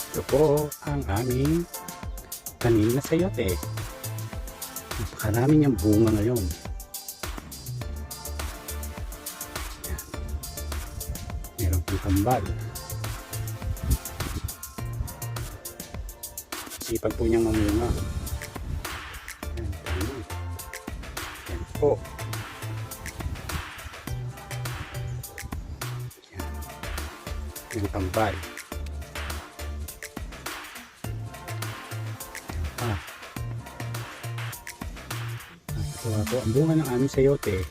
Ito po ang aming tanim na sayote. Napakarami niyang bunga ngayon. Yan. Meron pang kambal. Sipag po niyang mamunga. Yan, tanim. Yan po. Yan. Yung kambal. So ako, ang bunga ng aming sayote,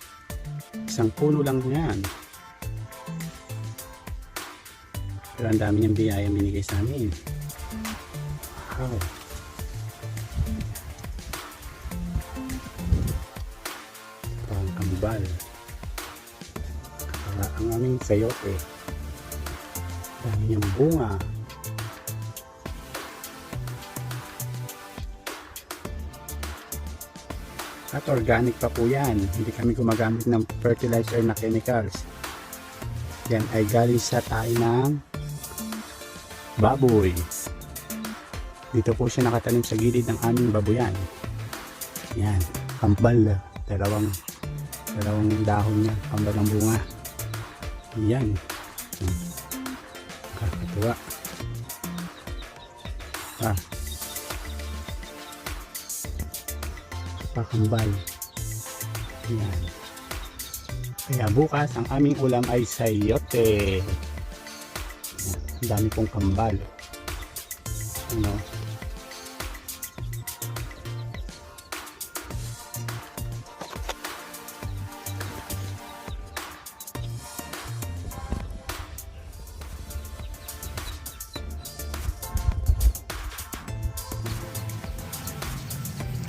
isang puno lang yan. Pero ang dami niyang biyaya binigay sa amin. Wow. Ang kambal. Ang aming sayote. Dami niyang bunga. At organic pa po yan. Hindi kami gumagamit ng fertilizer na chemicals. Yan ay galing sa tayo ng baboy. Dito po siya nakatanim sa gilid ng aming baboyan. Yan, kambal. Dalawang dahon niya, kambal ng bunga. Yan. Kakatuwa. Pakambal. Yan. Kaya bukas ang aming ulam ay sayote. Ang dami pong kambal. Ano?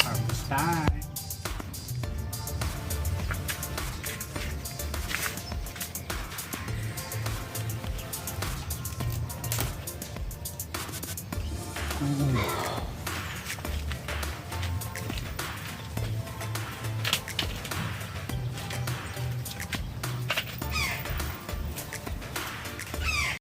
Harvest time.